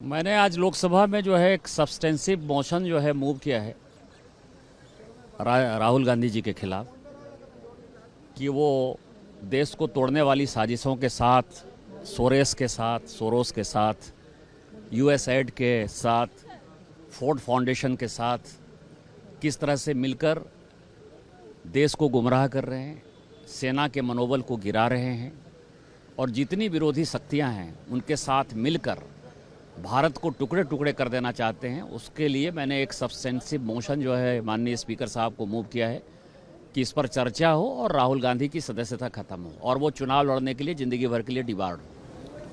मैंने आज लोकसभा में जो है एक सब्सटेंसिव मोशन जो है मूव किया है राहुल गांधी जी के खिलाफ कि वो देश को तोड़ने वाली साजिशों के साथ, सोरोस के साथ, यूएसएड के साथ, फोर्ड फाउंडेशन के साथ किस तरह से मिलकर देश को गुमराह कर रहे हैं, सेना के मनोबल को गिरा रहे हैं और जितनी विरोधी शक्तियां हैं उनके साथ मिलकर भारत को टुकड़े टुकड़े कर देना चाहते हैं। उसके लिए मैंने एक सब्सटेंसिव मोशन जो है माननीय स्पीकर साहब को मूव किया है कि इस पर चर्चा हो और राहुल गांधी की सदस्यता खत्म हो और वो चुनाव लड़ने के लिए ज़िंदगी भर के लिए डिबार्ड हो।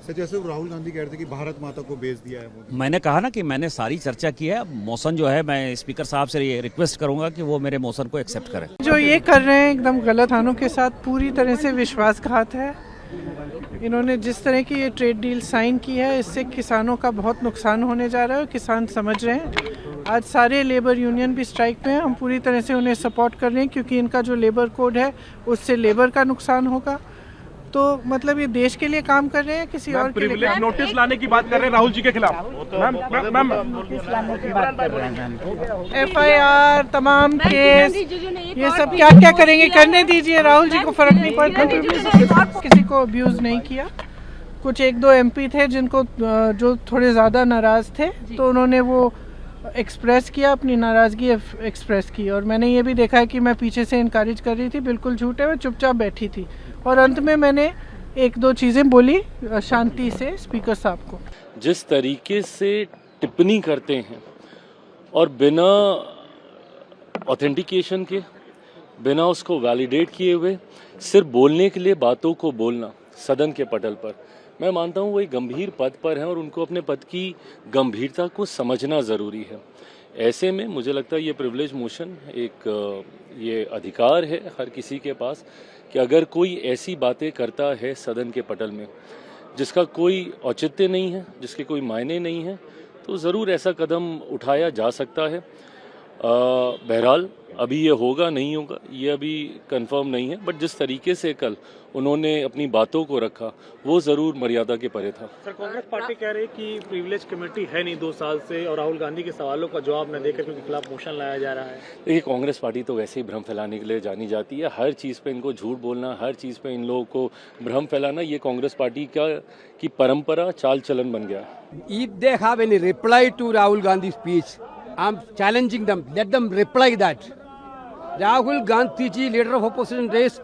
सर, जैसे राहुल गांधी कह रहे थे कि भारत माता को बेच दिया है मोदी। मैंने कहा ना कि मैंने सारी चर्चा की है। मोशन जो है मैं स्पीकर साहब से ये रिक्वेस्ट करूंगा कि वो मेरे मोशन को एक्सेप्ट करें। जो ये कर रहे हैं एकदम गलत हाथों के साथ पूरी तरह से विश्वासघात है। इन्होंने जिस तरह की ये ट्रेड डील साइन की है इससे किसानों का बहुत नुकसान होने जा रहा है और किसान समझ रहे हैं। आज सारे लेबर यूनियन भी स्ट्राइक पे हैं। हम पूरी तरह से उन्हें सपोर्ट कर रहे हैं क्योंकि इनका जो लेबर कोड है उससे लेबर का नुकसान होगा। तो मतलब ये देश के लिए काम कर रहे हैं, किसी और के लिए काम। नोटिस लाने की बात कर रहे हैं राहुल जी के खिलाफ। FIR तमाम केस ये सब क्या क्या करेंगे करने दीजिए। राहुल जी को फर्क नहीं पड़ता। किसी को अब्यूज नहीं किया। कुछ एक दो MP थे जिनको जो थोड़े ज़्यादा नाराज़ थे तो उन्होंने वो एक्सप्रेस किया, अपनी नाराज़गी एक्सप्रेस की। और मैंने ये भी देखा है कि मैं पीछे से इनकरेज कर रही थी, बिल्कुल झूठे में चुपचाप बैठी थी और अंत में मैंने एक दो चीज़ें बोली शांति से स्पीकर साहब को। जिस तरीके से टिप्पणी करते हैं और बिना ऑथेंटिकेशन के, बिना उसको वैलिडेट किए हुए सिर्फ बोलने के लिए बातों को बोलना सदन के पटल पर, मैं मानता हूँ वो एक गंभीर पद पर हैं और उनको अपने पद की गंभीरता को समझना ज़रूरी है। ऐसे में मुझे लगता है ये प्रिविलेज मोशन एक ये अधिकार है हर किसी के पास कि अगर कोई ऐसी बातें करता है सदन के पटल में जिसका कोई औचित्य नहीं है, जिसके कोई मायने नहीं है, तो ज़रूर ऐसा कदम उठाया जा सकता है। बहरहाल अभी ये होगा नहीं होगा ये अभी कंफर्म नहीं है, बट जिस तरीके से कल उन्होंने अपनी बातों को रखा वो ज़रूर मर्यादा के परे था। सर, कांग्रेस पार्टी कह रही है कि प्रिविलेज कमेटी है नहीं 2 साल से और राहुल गांधी के सवालों का जवाब न देकर उनके खिलाफ मोशन लाया जा रहा है। देखिए, कांग्रेस पार्टी तो वैसे ही भ्रम फैलाने के लिए जानी जाती है। हर चीज़ पे इनको झूठ बोलना, हर चीज़ पे इन लोगों को भ्रम फैलाना, ये कांग्रेस पार्टी की परंपरा, चाल चलन बन गया। If they have any reply to Rahul Gandhi's speech, I'm challenging them. Let them reply that. Rahul Gandhi ji, leader of opposition, raised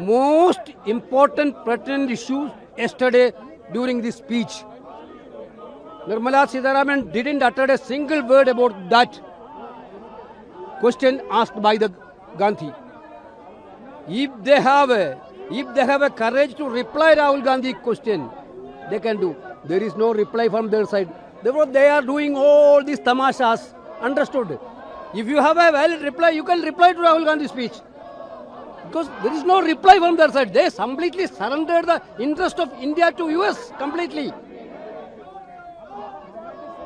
most important pertinent issues yesterday during this speech. Nirmala Sitharaman didn't utter a single word about that question asked by the Gandhi. If they have a courage to reply Rahul Gandhi question, they can do. There is no reply from their side. Therefore, they are doing all these tamashas. Understood? If you have a valid reply, you can reply to Rahul Gandhi's speech. Because there is no reply from their side. They completely surrendered the interest of India to US completely.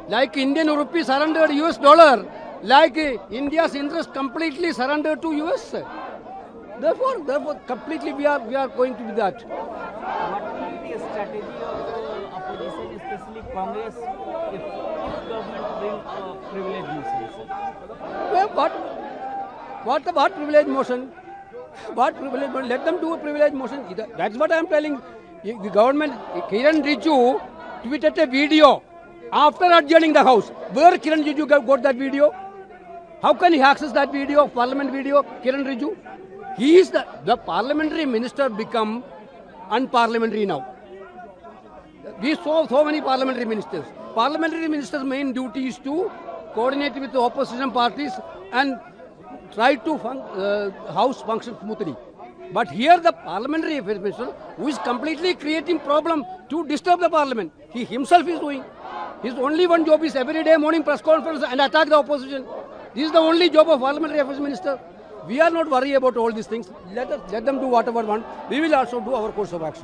Like Indian rupee surrendered US dollar, like India's interest completely surrendered to US. Therefore, completely we are going to do that. What will be a strategy of opposition, especially Congress, if government bring privilege motion? Well, what privilege motion? What privilege motion? Let them do a privilege motion. That's what I am telling. The government, Kiran Rijiju tweeted a video after adjourning the house. Where Kiran Rijiju got that video? How can he access that video, parliament video, Kiran Rijiju? He is the parliamentary minister become unparliamentary now. We saw so many parliamentary ministers. Parliamentary ministers' main duty is to coordinate with the opposition parties and try to house function smoothly. But here the parliamentary affairs minister, who is completely creating problem to disturb the parliament, he himself is doing. His only one job is every day morning press conference and attack the opposition. This is the only job of parliamentary affairs minister. We are not worried about all these things. Let them do whatever want. We will also do our course of action.